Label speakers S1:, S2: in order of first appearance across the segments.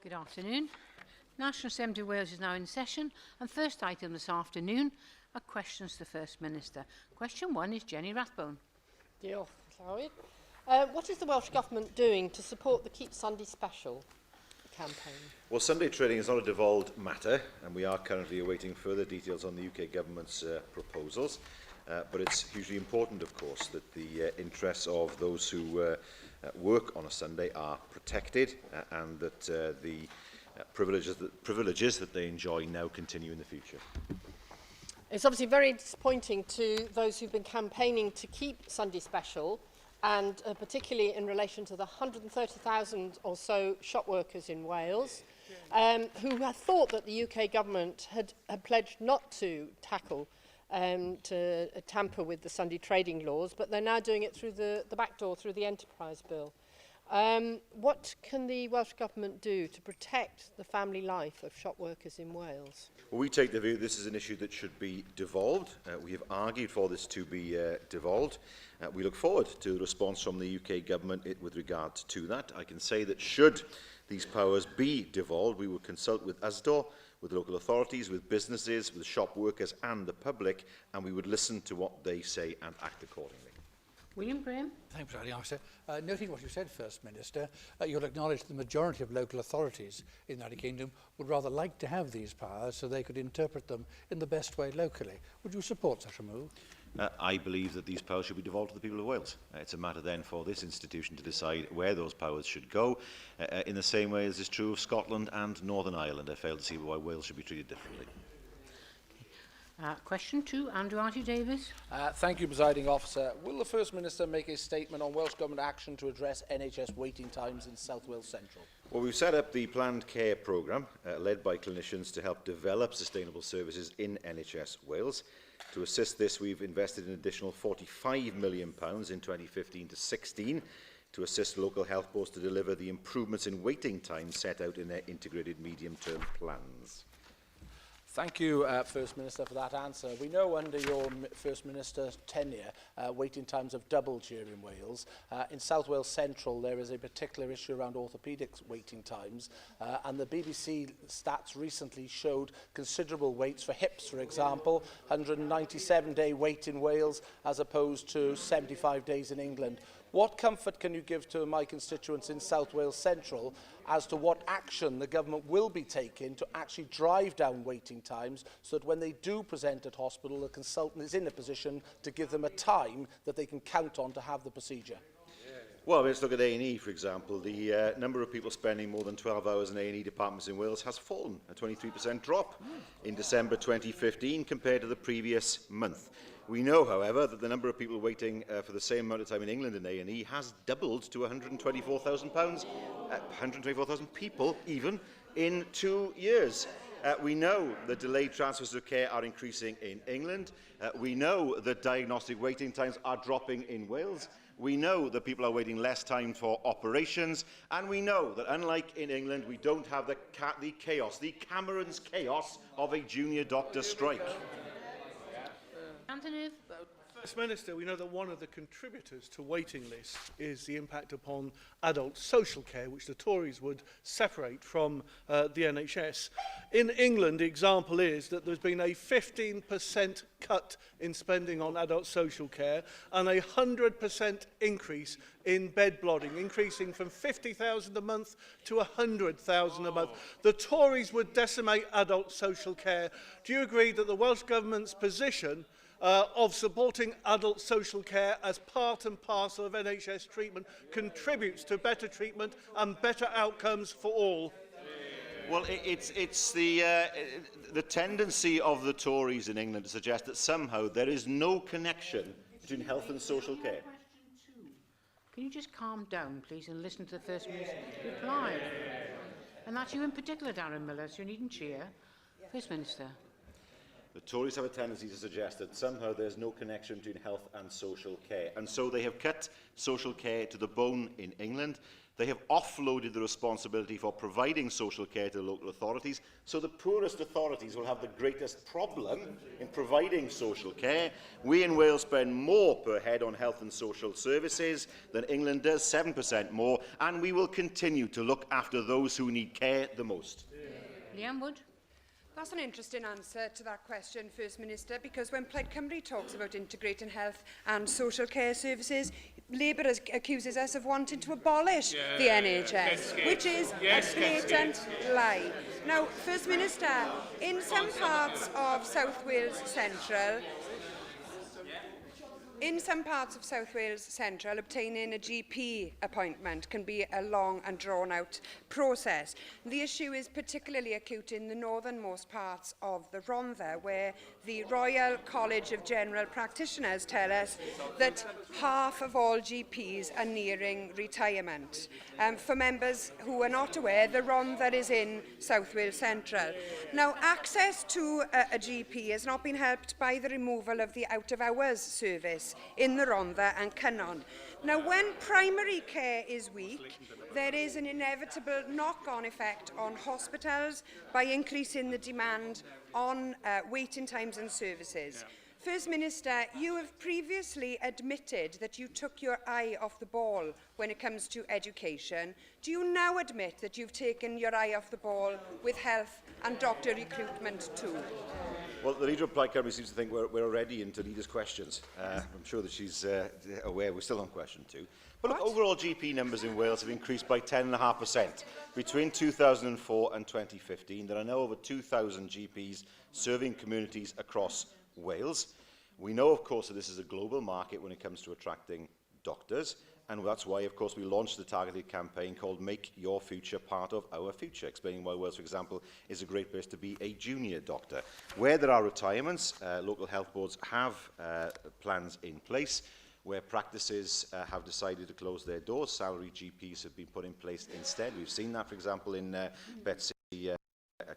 S1: Good afternoon. National Assembly of Wales is now in session, and first item this afternoon are questions to the First Minister. Question 1 is Jenny Rathbone.
S2: Diolch, Llawyd. What is the Welsh Government doing to support the Keep Sunday Special campaign?
S3: Well, Sunday trading is not a devolved matter, and we are currently awaiting further details on the UK Government's proposals. But it's hugely important, of course, that the interests of those who work on a Sunday are protected and that the privileges that they enjoy now continue in the future.
S2: It's obviously very disappointing to those who've been campaigning to keep Sunday Special, and particularly in relation to the 130,000 or so shop workers in Wales, who had thought that the UK Government had pledged not to tackle to tamper with the Sunday trading laws, but they're now doing it through the back door, through the Enterprise Bill. What can the Welsh Government do to protect the family life of shop workers in Wales?
S3: Well, we take the view this is an issue that should be devolved. We have argued for this to be devolved. We look forward to the response from the UK Government with regard to that. I can say that should these powers be devolved, we will consult with USDO, with local authorities, with businesses, with shop workers and the public, and we would listen to what they say and act accordingly.
S1: William Graham.
S4: Thank you, Presiding Officer. Noting what you said, First Minister, you'll acknowledge the majority of local authorities in the United Kingdom would rather like to have these powers so they could interpret them in the best way locally. Would you support such a move?
S3: I believe that these powers should be devolved to the people of Wales. It's a matter then for this institution to decide where those powers should go, in the same way as is true of Scotland and Northern Ireland. I fail to see why Wales should be treated differently.
S1: Question 2, Andrew R. Davies.
S5: Thank you, Presiding Officer. Will the First Minister make a statement on Welsh Government action to address NHS waiting times in South Wales Central?
S3: Well, we've set up the Planned Care programme, led by clinicians, to help develop sustainable services in NHS Wales. To assist this, we've invested an additional £45 million in 2015 to 16 to assist local health boards to deliver the improvements in waiting times set out in their integrated medium-term plans.
S5: Thank you, First Minister, for that answer. We know under your First Minister's tenure, waiting times have doubled here in Wales. In South Wales Central, there is a particular issue around orthopaedics waiting times, and the BBC stats recently showed considerable waits for hips, for example, 197-day wait in Wales as opposed to 75 days in England. What comfort can you give to my constituents in South Wales Central as to what action the government will be taking to actually drive down waiting times so that when they do present at hospital, the consultant is in a position to give them a time that they can count on to have the procedure?
S3: Well, let's look at A&E, for example. The number of people spending more than 12 hours in A&E departments in Wales has fallen, a 23% drop in December 2015 compared to the previous month. We know, however, that the number of people waiting for the same amount of time in England in A&E has doubled to 124,000 people, even, in 2 years. We know that delayed transfers of care are increasing in England. We know that diagnostic waiting times are dropping in Wales. We know that people are waiting less time for operations. And we know that, unlike in England, we don't have the chaos, the Cameron's chaos of a junior doctor strike.
S1: Anthony.
S6: First Minister, we know that one of the contributors to waiting lists is the impact upon adult social care, which the Tories would separate from the NHS. In England, the example is that there's been a 15% cut in spending on adult social care and a 100% increase in bed blodding, increasing from 50,000 a month to 100,000 a month. The Tories would decimate adult social care. Do you agree that the Welsh Government's position of supporting adult social care as part and parcel of NHS treatment contributes to better treatment and better outcomes for all?
S3: Well, it's the tendency of the Tories in England to suggest that somehow there is no connection between health and social care.
S1: Can you just calm down, please, and listen to the First Minister's reply? And that's you in particular, Darren Miller, so you needn't cheer. First Minister.
S3: The Tories have a tendency to suggest that somehow there's no connection between health and social care. And so they have cut social care to the bone in England. They have offloaded the responsibility for providing social care to the local authorities, so the poorest authorities will have the greatest problem in providing social care. We in Wales spend more per head on health and social services than England does, 7% more, and we will continue to look after those who need care the most.
S1: Leanne Wood.
S7: That's an interesting answer to that question, First Minister, because when Plaid Cymru talks about integrating health and social care services, Labour accuses us of wanting to abolish the NHS, which is a blatant lie. Now, First Minister, in some parts of South Wales Central, obtaining a GP appointment can be a long and drawn-out process. The issue is particularly acute in the northernmost parts of the Rhondda, where the Royal College of General Practitioners tell us that half of all GPs are nearing retirement. For members who are not aware, the Rhondda is in South Wales Central. Now, access to a GP has not been helped by the removal of the out-of-hours service in the Rhondda and Cynon. Now, when primary care is weak, there is an inevitable knock-on effect on hospitals by increasing the demand on waiting times and services. First Minister, you have previously admitted that you took your eye off the ball when it comes to education. Do you now admit that you've taken your eye off the ball with health and doctor recruitment too?
S3: Well, the Leader of Plaid Cymru seems to think we're already into Leader's questions. I'm sure that she's aware we're still on question 2. But look, overall GP numbers in Wales have increased by 10.5% between 2004 and 2015. There are now over 2,000 GPs serving communities across Wales. We know, of course, that this is a global market when it comes to attracting doctors, and that's why, of course, we launched the targeted campaign called Make Your Future Part of Our Future, explaining why Wales, for example, is a great place to be a junior doctor. Where there are retirements, local health boards have plans in place. Where practices have decided to close their doors, salary GPs have been put in place instead. We've seen that, for example, in Betsy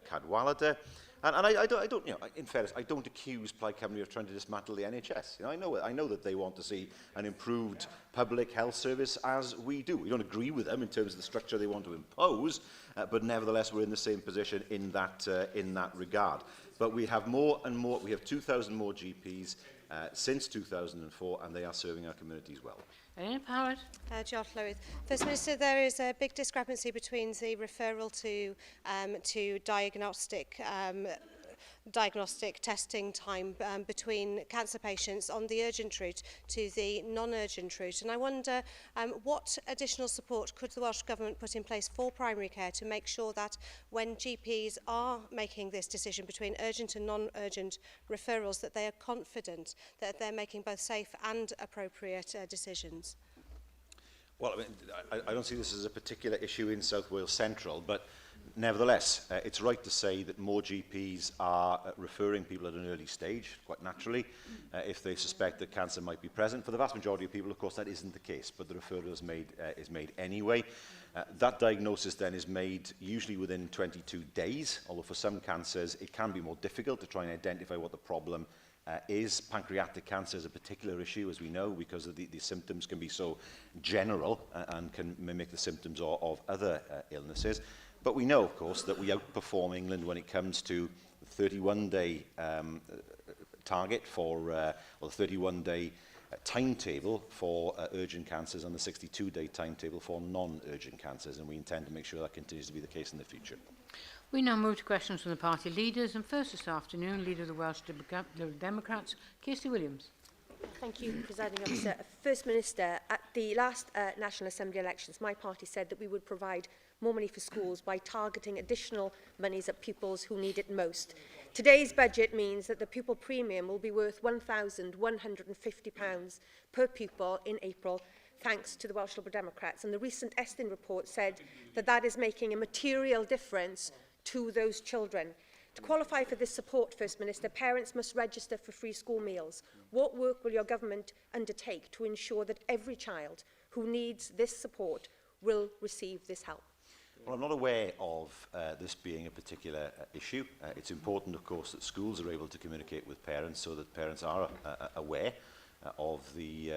S3: Cadwallader. And I don't, you know, in fairness, I don't accuse Plaid Cymru of trying to dismantle the NHS. You know, I know that they want to see an improved public health service, as we do. We don't agree with them in terms of the structure they want to impose, but nevertheless, we're in the same position in that regard. But we have more and more. We have 2,000 more GPs since 2004, and they are serving our communities well.
S8: First Minister, there is a big discrepancy between the referral to diagnostic testing time between cancer patients on the urgent route to the non-urgent route. And I wonder what additional support could the Welsh Government put in place for primary care to make sure that when GPs are making this decision between urgent and non-urgent referrals, that they are confident that they're making both safe and appropriate decisions?
S3: Well, I mean, I don't see this as a particular issue in South Wales Central, but nevertheless, it's right to say that more GPs are referring people at an early stage, quite naturally, if they suspect that cancer might be present. For the vast majority of people, of course, that isn't the case, but the referral is made anyway. That diagnosis then is made usually within 22 days, although for some cancers it can be more difficult to try and identify what the problem is. Pancreatic cancer is a particular issue, as we know, because of the symptoms can be so general and can mimic the symptoms of other illnesses. But we know, of course, that we outperform England when it comes to the 31-day target for, or the 31-day timetable for urgent cancers and the 62-day timetable for non-urgent cancers, and we intend to make sure that continues to be the case in the future.
S1: We now move to questions from the party leaders, and first this afternoon, Leader of the Welsh Democrats, Kirsty Williams.
S9: Thank you, Presiding Officer. First Minister, at the last National Assembly elections, my party said that we would provide more money for schools by targeting additional monies at pupils who need it most. Today's budget means that the pupil premium will be worth £1,150 per pupil in April, thanks to the Welsh Liberal Democrats. And the recent Estyn report said that that is making a material difference to those children. To qualify for this support, First Minister, parents must register for free school meals. What work will your government undertake to ensure that every child who needs this support will receive this help?
S3: Well, I'm not aware of this being a particular issue. It's important, of course, that schools are able to communicate with parents so that parents are aware of the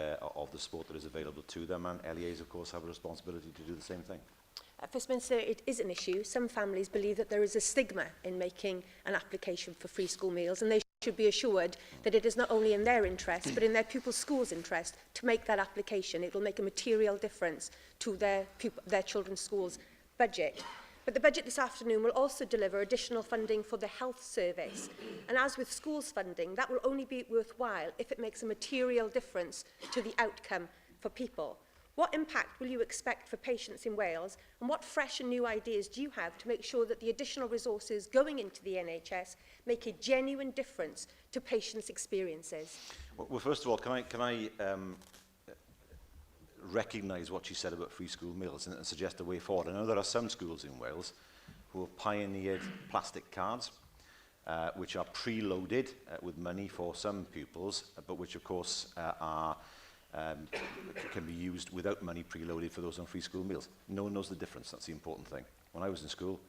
S3: support that is available to them, and LEAs, of course, have a responsibility to do the same thing.
S9: First Minister, it is an issue. Some families believe that there is a stigma in making an application for free school meals, and they should be assured that it is not only in their interest, but in their pupils' school's interest to make that application. It will make a material difference to their children's school's budget. But the budget this afternoon will also deliver additional funding for the health service. And as with schools funding, that will only be worthwhile if it makes a material difference to the outcome for people. What impact will you expect for patients in Wales, and what fresh and new ideas do you have to make sure that the additional resources going into the NHS make a genuine difference to patients' experiences?
S3: Well, first of all, can I recognise what she said about free school meals and suggest a way forward? I know there are some schools in Wales who have pioneered plastic cards, which are preloaded with money for some pupils, but which, of course, can be used without money preloaded for those on free school meals. No one knows the difference. That's the important thing. When I was in school,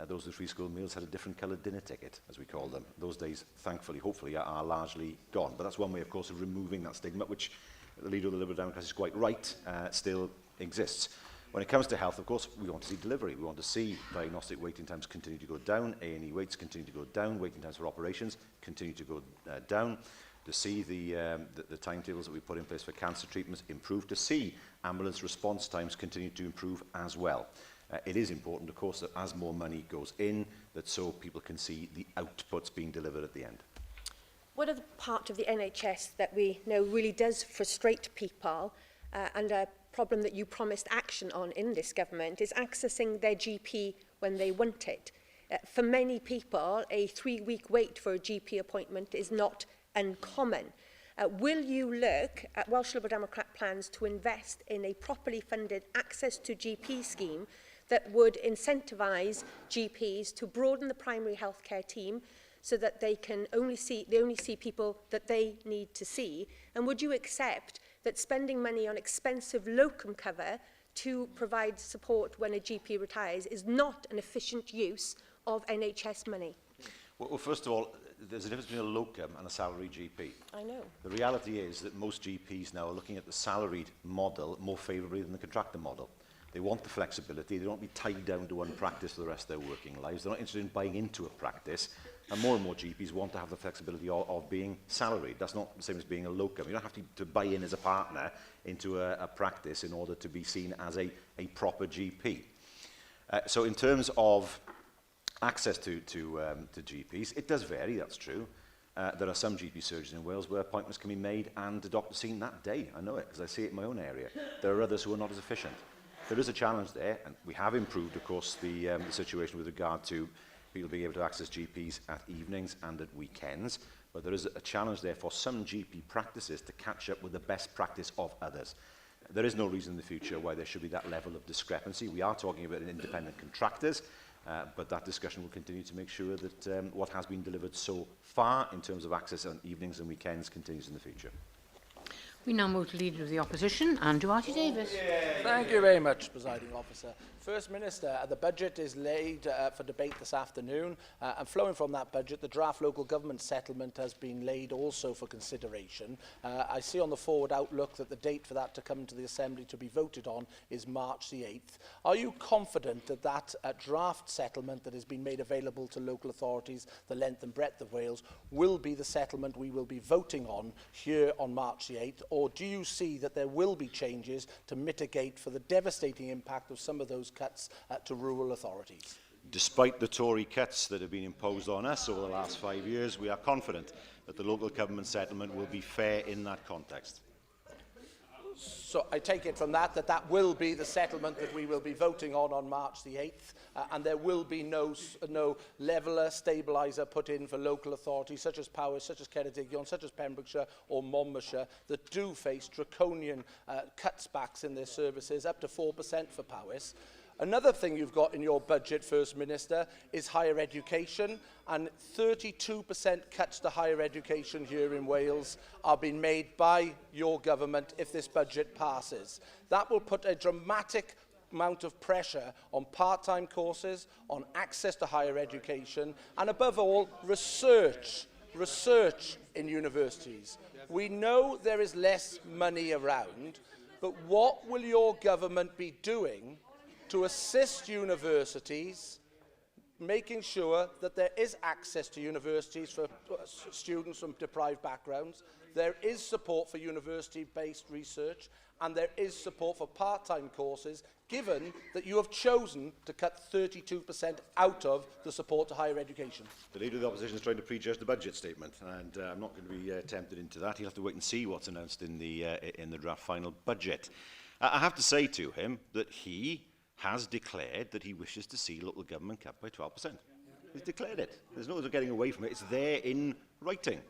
S3: those with free school meals had a different coloured dinner ticket, as we call them. Those days, thankfully, hopefully, are largely gone. But that's one way, of course, of removing that stigma, which the leader of the Liberal Democrats is quite right, still exists. When it comes to health, of course, we want to see delivery. We want to see diagnostic waiting times continue to go down, A&E waits continue to go down, waiting times for operations continue to go down, to see the timetables that we put in place for cancer treatments improve, to see ambulance response times continue to improve as well. It is important, of course, that as more money goes in, that so people can see the outputs being delivered at the end.
S9: What other part of the NHS that we know really does frustrate people and a problem that you promised action on in this government is accessing their GP when they want it. For many people, a 3-week wait for a GP appointment is not uncommon. Will you look at Welsh Liberal Democrat plans to invest in a properly funded access to GP scheme that would incentivise GPs to broaden the primary healthcare team so that they only see people that they need to see? And would you accept that spending money on expensive locum cover to provide support when a GP retires is not an efficient use of NHS money?
S3: Well, first of all, there's a difference between a locum and a salaried GP.
S9: I know.
S3: The reality is that most GPs now are looking at the salaried model more favourably than the contractor model. They want the flexibility. They don't want to be tied down to one practice for the rest of their working lives. They're not interested in buying into a practice. And more GPs want to have the flexibility of being salaried. That's not the same as being a locum. You don't have to buy in as a partner into a practice in order to be seen as a proper GP. So in terms of access to GPs, it does vary, that's true. There are some GP surgeons in Wales where appointments can be made and the doctor's seen that day. I know it because I see it in my own area. There are others who are not as efficient. There is a challenge there, and we have improved, of course, the situation with regard to people being able to access GPs at evenings and at weekends. But there is a challenge there for some GP practices to catch up with the best practice of others. There is no reason in the future why there should be that level of discrepancy. We are talking about independent contractors, but that discussion will continue to make sure that what has been delivered so far in terms of access on evenings and weekends continues in the future.
S1: We now move to Leader of the Opposition, Andrew Davis.
S5: Thank you very much, Presiding Officer. First Minister, the budget is laid for debate this afternoon, and flowing from that budget, the draft local government settlement has been laid also for consideration. I see on the forward outlook that the date for that to come to the Assembly to be voted on is March the 8th. Are you confident that that draft settlement that has been made available to local authorities, the length and breadth of Wales, will be the settlement we will be voting on here on March the 8th? Or do you see that there will be changes to mitigate for the devastating impact of some of those cuts to rural authorities?
S3: Despite the Tory cuts that have been imposed on us over the last 5 years, we are confident that the local government settlement will be fair in that context.
S5: So I take it from that that will be the settlement that we will be voting on March the 8th, and there will be no leveller, stabiliser put in for local authorities such as Powys, such as Weinidogion, such as Pembrokeshire or Monmouthshire that do face draconian cutbacks in their services, up to 4% for Powys. Another thing you've got in your budget, First Minister, is higher education, and 32% cuts to higher education here in Wales are being made by your government if this budget passes. That will put a dramatic amount of pressure on part-time courses, on access to higher education, and above all, research in universities. We know there is less money around, but what will your government be doing to assist universities, making sure that there is access to universities for students from deprived backgrounds, there is support for university-based research, and there is support for part-time courses, given that you have chosen to cut 32% out of the support to higher education?
S3: The Leader of the Opposition is trying to prejudge the budget statement, and I'm not going to be tempted into that. He'll have to wait and see what's announced in the draft final budget. I have to say to him that he has declared that he wishes to see local government cut by 12%. He's declared it. There's no getting away from it. It's there in writing.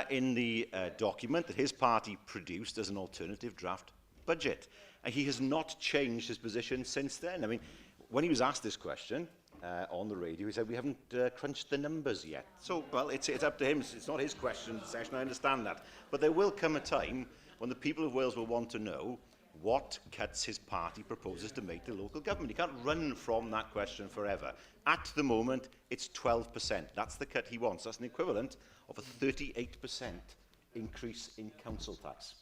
S3: In the document that his party produced as an alternative draft budget. And he has not changed his position since then. I mean, when he was asked this question on the radio, he said, we haven't crunched the numbers yet. So, well, it's up to him. It's not his question, Session, I understand that. But there will come a time when the people of Wales will want to know what cuts his party proposes to make to local government. He can't run from that question forever. At the moment, it's 12%. That's the cut he wants. That's an equivalent of a 38% increase in council tax.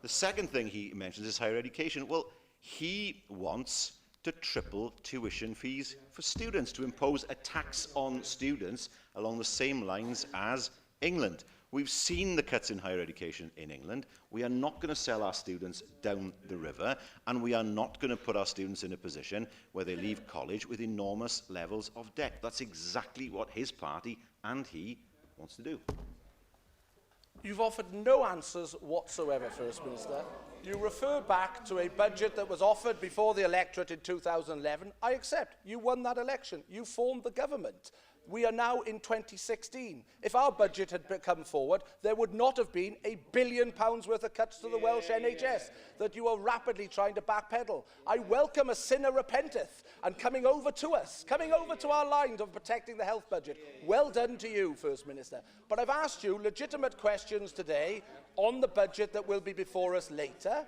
S3: The second thing he mentions is higher education. Well, he wants to triple tuition fees for students, to impose a tax on students along the same lines as England. We've seen the cuts in higher education in England. We are not going to sell our students down the river, and we are not going to put our students in a position where they leave college with enormous levels of debt. That's exactly what his party and he wants to do.
S5: You've offered no answers whatsoever, First Minister. You refer back to a budget that was offered before the electorate in 2011. I accept. You won that election. You formed the government. We are now in 2016. If our budget had come forward, there would not have been £1 billion worth of cuts to the Welsh NHS that you are rapidly trying to backpedal. I welcome a sinner repenteth and coming over to us, coming over to our line of protecting the health budget. Well done to you, First Minister. But I've asked you legitimate questions today on the budget that will be before us later.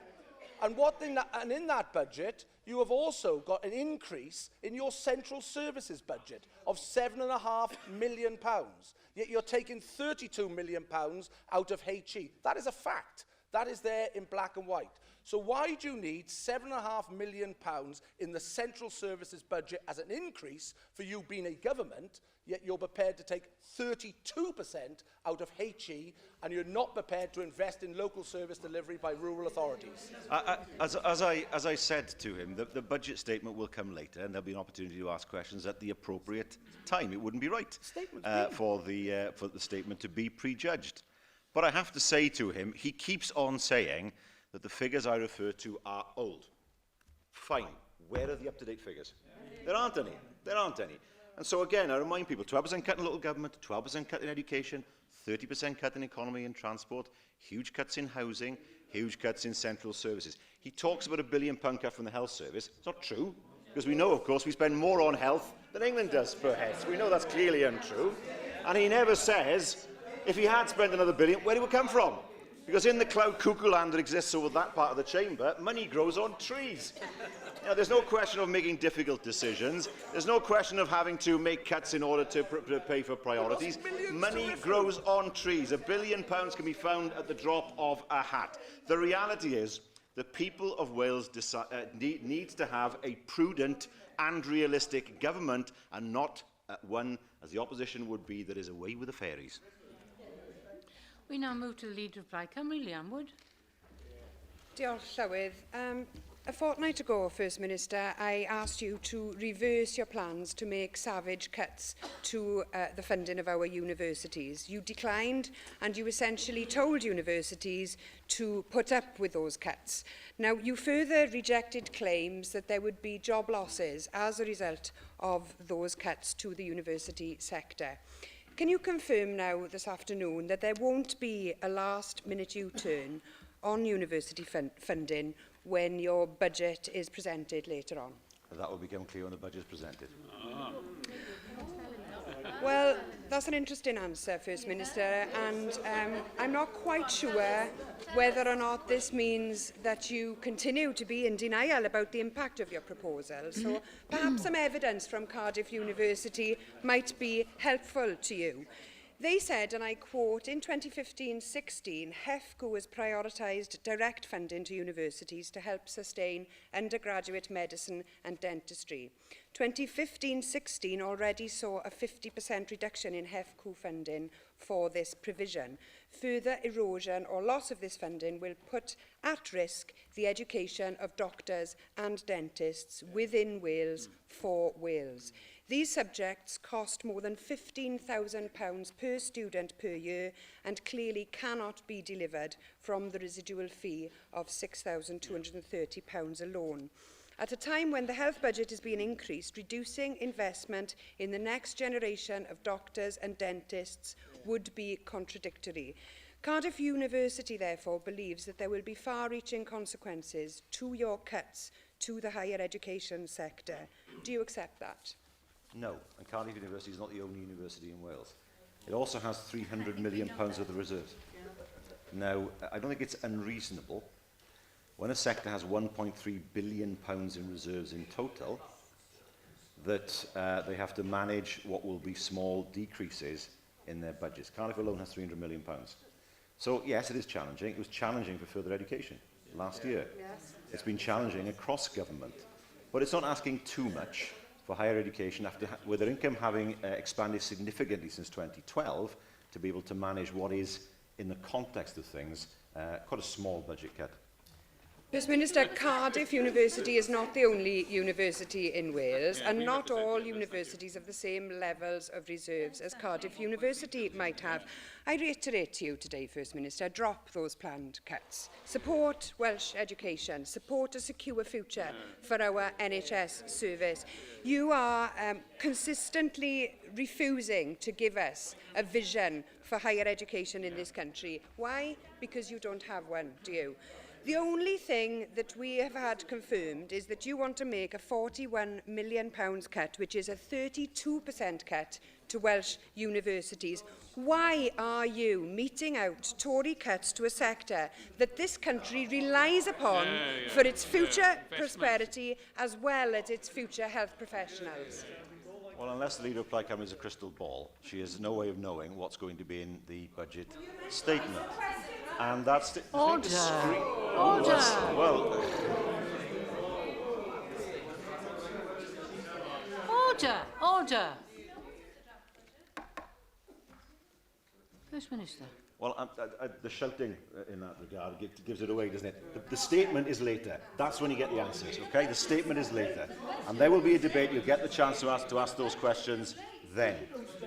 S5: And in that budget, you have also got an increase in your central services budget of £7.5 million. Yet you're taking £32 million out of HE. That is a fact. That is there in black and white. So why do you need £7.5 million in the central services budget as an increase for you being a government, yet you're prepared to take 32% out of HE, and you're not prepared to invest in local service delivery by rural authorities?
S3: As I said to him, the budget statement will come later, and there'll be an opportunity to ask questions at the appropriate time. It wouldn't be right for the statement to be prejudged. But I have to say to him, he keeps on saying that the figures I refer to are old. Fine. Where are the up-to-date figures? There aren't any. There aren't any. And so again, I remind people, 12% cut in local government, 12% cut in education, 30% cut in economy and transport, huge cuts in housing, huge cuts in central services. He talks about £1 billion cut from the health service. It's not true, because we know, of course, we spend more on health than England does per head. So we know that's clearly untrue. And he never says, if he had spent another £1 billion, where it would come from. Because in the cloud cuckoo land that exists over that part of the chamber, money grows on trees. Now, there's no question of making difficult decisions. There's no question of having to make cuts in order to pay for priorities. Money grows on trees. £1 billion can be found at the drop of a hat. The reality is the people of Wales need to have a prudent and realistic government, and not one, as the opposition would be, that is away with the fairies.
S1: We now move to the Leader of Plaid Cymru, Liam Wood.
S7: Diolch, Llywydd. A fortnight ago, First Minister, I asked you to reverse your plans to make savage cuts to the funding of our universities. You declined, and you essentially told universities to put up with those cuts. Now, you further rejected claims that there would be job losses as a result of those cuts to the university sector. Can you confirm now this afternoon that there won't be a last-minute U-turn on university funding when your budget is presented later on?
S3: That will become clear when the budget is presented.
S7: Well, that's an interesting answer, First Minister, and I'm not quite sure whether or not this means that you continue to be in denial about the impact of your proposal. So perhaps some evidence from Cardiff University might be helpful to you. They said, and I quote, in 2015-16, HEFCO has prioritised direct funding to universities to help sustain undergraduate medicine and dentistry. 2015-16 already saw a 50% reduction in HEFCO funding for this provision. Further erosion or loss of this funding will put at risk the education of doctors and dentists within Wales for Wales. These subjects cost more than £15,000 per student per year and clearly cannot be delivered from the residual fee of £6,230 alone. At a time when the health budget is being increased, reducing investment in the next generation of doctors and dentists would be contradictory. Cardiff University, therefore, believes that there will be far-reaching consequences to your cuts to the higher education sector. Do you accept that?
S3: No, and Cardiff University is not the only university in Wales. It also has £300 million of the reserves. Now, I don't think it's unreasonable when a sector has £1.3 billion in reserves in total that they have to manage what will be small decreases in their budgets. Cardiff alone has £300 million. So, yes, it is challenging. It was challenging for further education last year. Yes. It's been challenging across government. But it's not asking too much for higher education, after with their income having expanded significantly since 2012, to be able to manage what is, in the context of things, quite a small budget cut.
S7: First Minister, Cardiff University is not the only university in Wales, and not all universities have the same levels of reserves as Cardiff University might have. I reiterate to you today, First Minister, drop those planned cuts. Support Welsh education, support a secure future for our NHS service. You are consistently refusing to give us a vision for higher education in this country. Why? Because you don't have one, do you? The only thing that we have had confirmed is that you want to make a £41 million cut, which is a 32% cut to Welsh universities. Why are you meting out Tory cuts to a sector that this country relies upon for its future prosperity as well as its future health professionals?
S3: Well, unless the Leader of Plaid Cymru is a crystal ball, she has no way of knowing what's going to be in the budget statement. And that's...
S1: Order!
S3: Well...
S1: Order! First Minister.
S3: Well, the shouting in that regard gives it away, doesn't it? The statement is later. That's when you get the answers, okay? The statement is later. And there will be a debate. You'll get the chance to ask those questions then.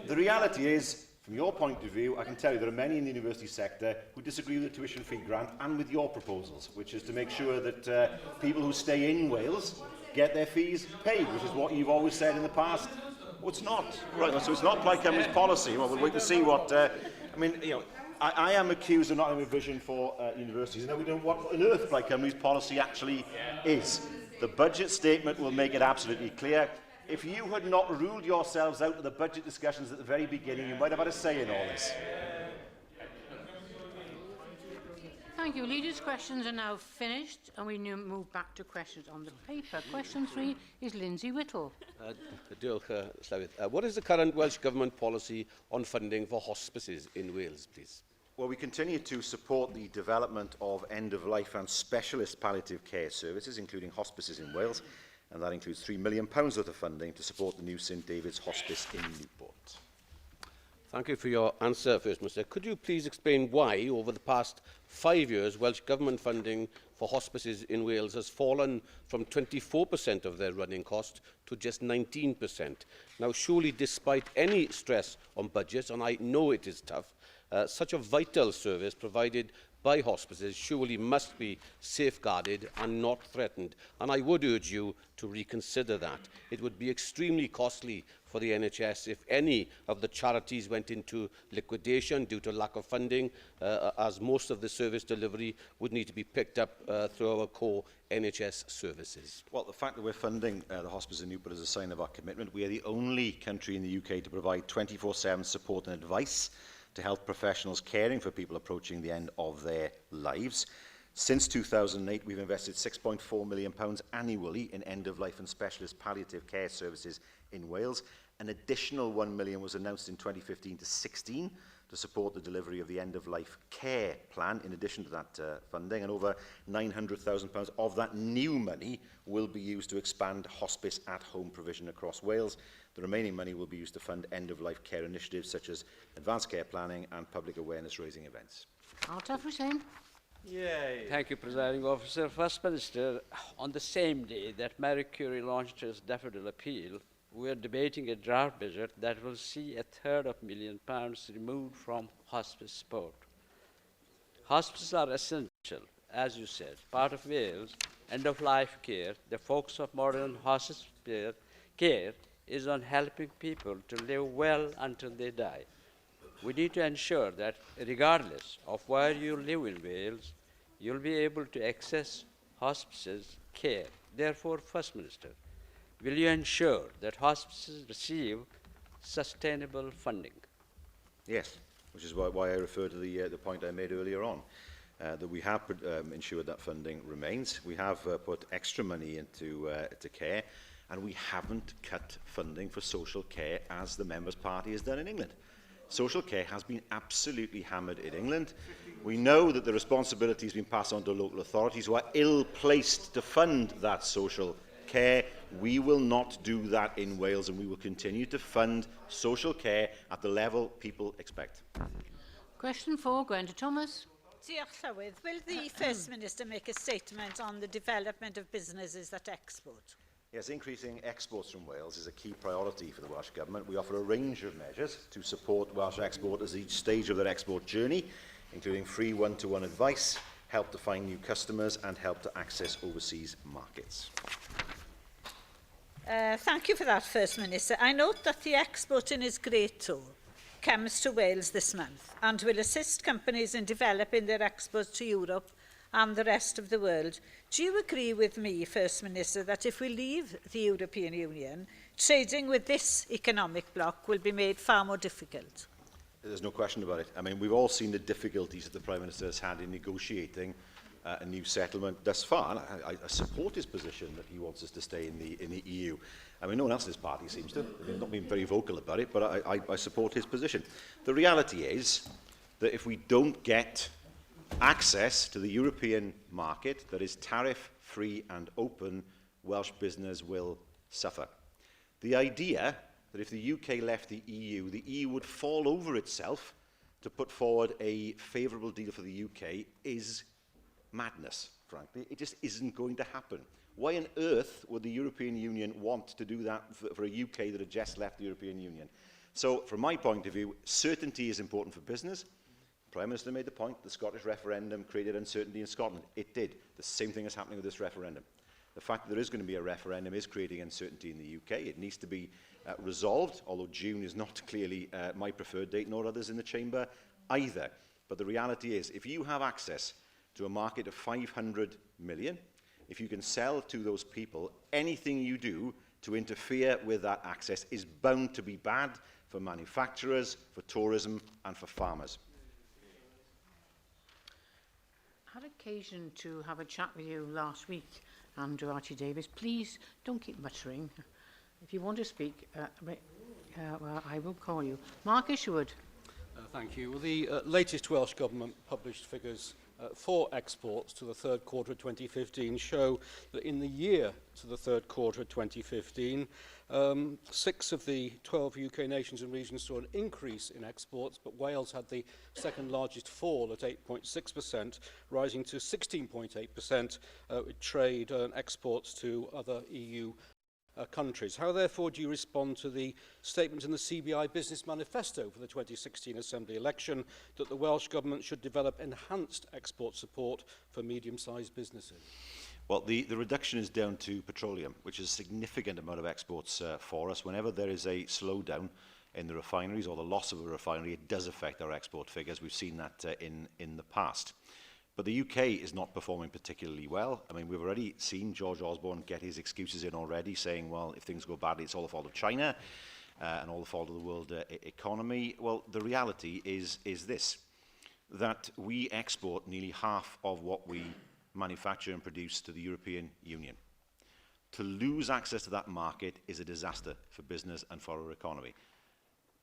S3: The reality is, from your point of view, I can tell you there are many in the university sector who disagree with the tuition fee grant and with your proposals, which is to make sure that people who stay in Wales get their fees paid, which is what you've always said in the past. Oh, it's not. Right, so it's not Plaid Cymru's policy. Well, we'll wait to see what... I mean, you know, I am accused of not having a vision for universities, and we don't know what on earth Plaid Cymru's policy actually is. The budget statement will make it absolutely clear. If you had not ruled yourselves out of the budget discussions at the very beginning, you might have had a say in all this.
S1: Thank you. Leaders' questions are now finished, and we now move back to questions on the paper. Question 3 is Lindsay Whittle.
S10: What is the current Welsh Government policy on funding for hospices in Wales, please?
S3: Well, we continue to support the development of end-of-life and specialist palliative care services, including hospices in Wales, and that includes £3 million worth of funding to support the new St David's Hospice in Newport.
S10: Thank you for your answer, First Minister. Could you please explain why, over the past 5 years, Welsh Government funding for hospices in Wales has fallen from 24% of their running cost to just 19%? Now, surely, despite any stress on budgets, and I know it is tough, such a vital service provided by hospices surely must be safeguarded and not threatened. And I would urge you to reconsider that. It would be extremely costly for the NHS if any of the charities went into liquidation due to lack of funding, as most of the service delivery would need to be picked up through our core NHS services.
S3: Well, the fact that we're funding the hospice in Newport is a sign of our commitment. We are the only country in the UK to provide 24/7 support and advice to health professionals caring for people approaching the end of their lives. Since 2008, we've invested £6.4 million annually in end-of-life and specialist palliative care services in Wales. An additional £1 million was announced in 2015 to 16 to support the delivery of the end-of-life care plan, in addition to that funding, and over £900,000 of that new money will be used to expand hospice at-home provision across Wales. The remaining money will be used to fund end-of-life care initiatives such as advanced care planning and public awareness-raising events.
S1: Altaf Hussain.
S11: Yay. Thank you, Presiding Officer. First Minister, on the same day that Marie Curie launched her daffodil appeal, we are debating a draft budget that will see £250,000 removed from hospice support. Hospices are essential, as you said, part of Wales, end-of-life care. The focus of modern hospice care is on helping people to live well until they die. We need to ensure that, regardless of where you live in Wales, you'll be able to access hospices care. Therefore, First Minister, will you ensure that hospices receive sustainable funding?
S3: Yes, which is why I refer to the point I made earlier on, that we have ensured that funding remains. We have put extra money into to care, and we haven't cut funding for social care as the Members' Party has done in England. Social care has been absolutely hammered in England. We know that the responsibility has been passed on to local authorities who are ill-placed to fund that social care. We will not do that in Wales, and we will continue to fund social care at the level people expect.
S1: Question 4, Gwenda Thomas.
S12: Diolch Llywydd. Will the First Minister make a statement on the development of businesses that export?
S3: Yes, increasing exports from Wales is a key priority for the Welsh Government. We offer a range of measures to support Welsh exporters at each stage of their export journey, including free one-to-one advice, help to find new customers, and help to access overseas markets.
S12: Thank you for that, First Minister. I note that the Exporting is Great tool comes to Wales this month and will assist companies in developing their exports to Europe and the rest of the world. Do you agree with me, First Minister, that if we leave the European Union, trading with this economic bloc will be made far more difficult?
S3: There's no question about it. I mean, we've all seen the difficulties that the Prime Minister has had in negotiating a new settlement thus far. And I support his position that he wants us to stay in the EU. I mean, no one else in his party seems to. They've not been very vocal about it, but I support his position. The reality is that if we don't get access to the European market that is tariff-free and open, Welsh business will suffer. The idea that if the UK left the EU would fall over itself to put forward a favourable deal for the UK is madness, frankly. It just isn't going to happen. Why on earth would the European Union want to do that for a UK that had just left the European Union? So, from my point of view, certainty is important for business. The Prime Minister made the point the Scottish referendum created uncertainty in Scotland. It did. The same thing is happening with this referendum. The fact that there is going to be a referendum is creating uncertainty in the UK. It needs to be resolved, although June is not clearly my preferred date, nor others in the Chamber either. But the reality is, if you have access to a market of 500 million, if you can sell to those people, anything you do to interfere with that access is bound to be bad for manufacturers, for tourism and for farmers.
S1: I had occasion to have a chat with you last week, Andrew Archie Davis. Please don't keep muttering. If you want to speak, well, I will call you. Mark Isherwood.
S13: Thank you. Well, the latest Welsh Government published figures for exports to the third quarter of 2015 show that in the year to the third quarter of 2015, 6 of the 12 UK nations and regions saw an increase in exports, but Wales had the second largest fall at 8.6%, rising to 16.8% with trade and exports to other EU countries. How, therefore, do you respond to the statement in the CBI Business Manifesto for the 2016 Assembly election that the Welsh Government should develop enhanced export support for medium-sized businesses?
S3: Well, the reduction is down to petroleum, which is a significant amount of exports for us. Whenever there is a slowdown in the refineries or the loss of a refinery, it does affect our export figures. We've seen that in the past. But the UK is not performing particularly well. I mean, we've already seen George Osborne get his excuses in already, saying, well, if things go badly, it's all the fault of China and all the fault of the world economy. Well, the reality is this, that we export nearly half of what we manufacture and produce to the European Union. To lose access to that market is a disaster for business and for our economy.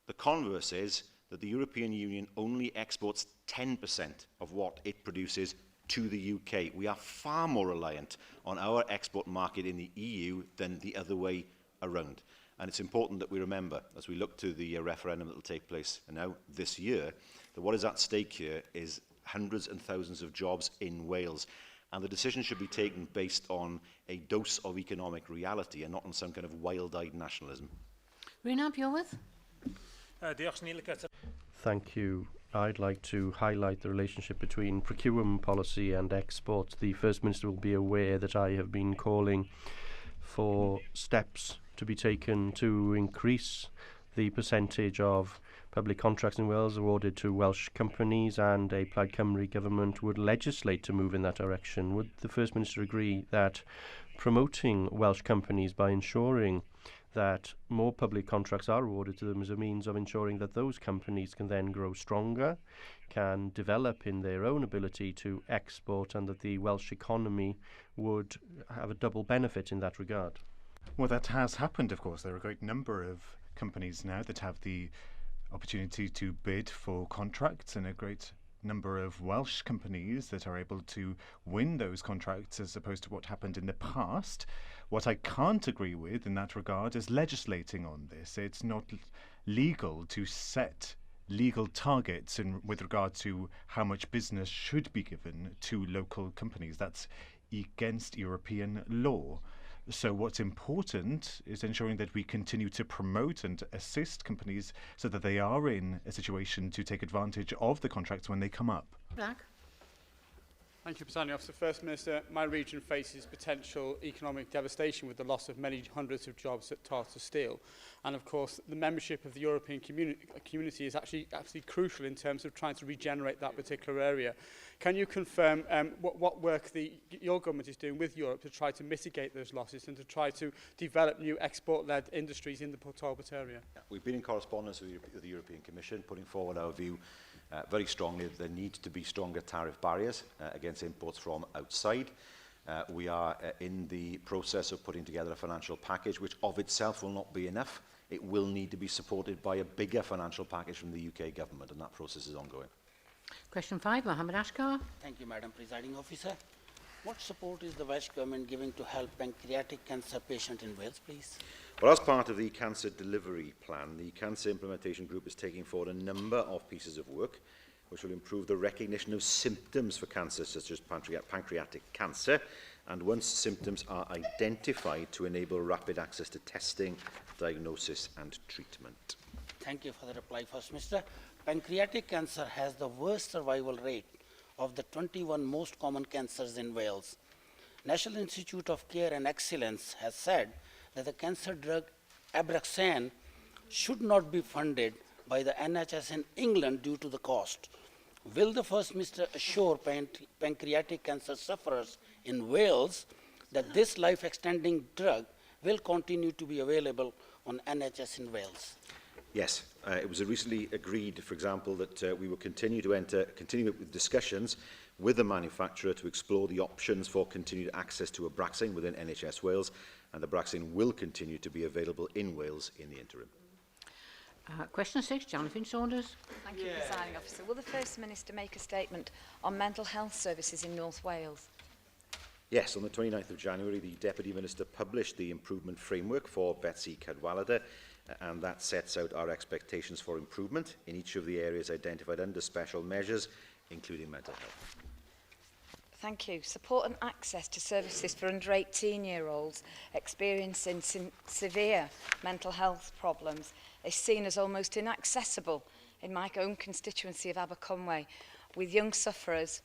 S3: The converse is that the European Union only exports 10% of what it produces to the UK. We are far more reliant on our export market in the EU than the other way around. And it's important that we remember, as we look to the referendum that will take place now this year, that what is at stake here is hundreds and thousands of jobs in Wales. And the decision should be taken based on a dose of economic reality and not on some kind of wild-eyed nationalism.
S1: Rhys, you're with?
S14: Thank you. I'd like to highlight the relationship between procurement policy and exports. The First Minister will be aware that I have been calling for steps to be taken to increase the percentage of public contracts in Wales awarded to Welsh companies, and a Plaid Cymru government would legislate to move in that direction. Would the First Minister agree that promoting Welsh companies by ensuring that more public contracts are awarded to them is a means of ensuring that those companies can then grow stronger, can develop in their own ability to export, and that the Welsh economy would have a double benefit in that regard?
S15: Well, that has happened, of course. There are a great number of companies now that have the opportunity to bid for contracts, and a great number of Welsh companies that are able to win those contracts as opposed to what happened in the past. What I can't agree with in that regard is legislating on this. It's not legal to set legal targets with regard to how much business should be given to local companies. That's against European law. So what's important is ensuring that we continue to promote and assist companies so that they are in a situation to take advantage of the contracts when they come up.
S1: Black.
S16: Thank you, Presiding Officer. First Minister, my region faces potential economic devastation with the loss of many hundreds of jobs at Tata Steel. And of course, the membership of the European community is actually absolutely crucial in terms of trying to regenerate that particular area. Can you confirm what work your government is doing with Europe to try to mitigate those losses and to try to develop new export-led industries in the Port Talbot area?
S3: We've been in correspondence with the European Commission, putting forward our view very strongly that there need to be stronger tariff barriers against imports from outside. We are in the process of putting together a financial package which of itself will not be enough. It will need to be supported by a bigger financial package from the UK government, and that process is ongoing.
S1: Question 5, Mohammed Ashkar.
S17: Thank you, Madam Presiding Officer. What support is the Welsh Government giving to help pancreatic cancer patients in Wales, please?
S3: Well, as part of the Cancer Delivery Plan, the Cancer Implementation Group is taking forward a number of pieces of work which will improve the recognition of symptoms for cancer, such as pancreatic cancer, and once symptoms are identified, to enable rapid access to testing, diagnosis and treatment.
S17: Thank you for the reply, First Minister. Pancreatic cancer has the worst survival rate of the 21 most common cancers in Wales. National Institute of Care and Excellence has said that the cancer drug Abraxane should not be funded by the NHS in England due to the cost. Will the First Minister assure pancreatic cancer sufferers in Wales that this life-extending drug will continue to be available on NHS in Wales?
S3: Yes, it was recently agreed, for example, that we will continue with discussions with the manufacturer to explore the options for continued access to Abraxane within NHS Wales, and Abraxane will continue to be available in Wales in the interim.
S1: Question 6, Jonathan Saunders.
S18: Thank you, Presiding Officer. Will the First Minister make a statement on mental health services in North Wales?
S3: Yes, on the 29th of January, the Deputy Minister published the improvement framework for Betsy Cadwallader, and that sets out our expectations for improvement in each of the areas identified under special measures, including mental health.
S18: Thank you. Support and access to services for under 18-year-olds experiencing severe mental health problems is seen as almost inaccessible in my own constituency of Aberconwy, with young sufferers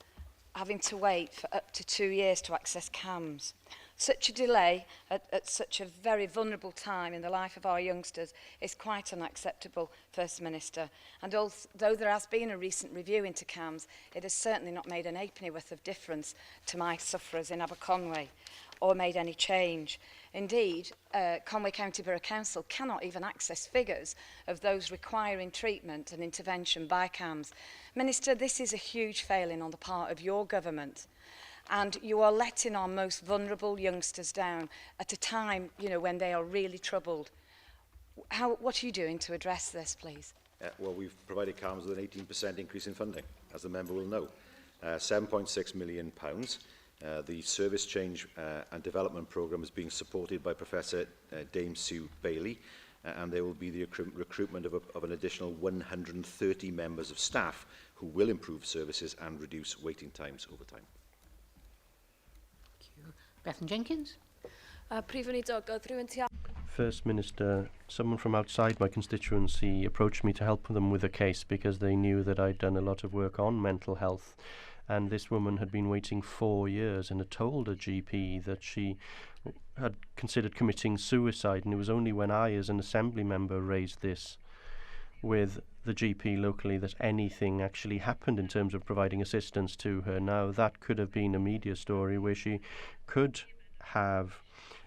S18: having to wait for up to 2 years to access CAMS. Such a delay at such a very vulnerable time in the life of our youngsters is quite unacceptable, First Minister. And although there has been a recent review into CAMS, it has certainly not made an halfpenny worth of difference to my sufferers in Aberconwy or made any change. Indeed, Conwy County Borough Council cannot even access figures of those requiring treatment and intervention by CAMS. Minister, this is a huge failing on the part of your government. And you are letting our most vulnerable youngsters down at a time, when they are really troubled. What are you doing to address this, please?
S3: Well, we've provided CAMS with an 18% increase in funding, as the member will know. £7.6 million. The Service Change and Development Programme is being supported by Professor Dame Sue Bailey, and there will be the recruitment of an additional 130 members of staff who will improve services and reduce waiting times over time.
S1: Bethan Jenkins.
S19: Prif Weinidog, oedd rhywun ti...
S14: First Minister, someone from outside my constituency approached me to help them with a case because they knew that I'd done a lot of work on mental health, and this woman had been waiting 4 years and had told her GP that she had considered committing suicide, and it was only when I, as an Assembly member, raised this with the GP locally that anything actually happened in terms of providing assistance to her. Now, that could have been a media story where she could have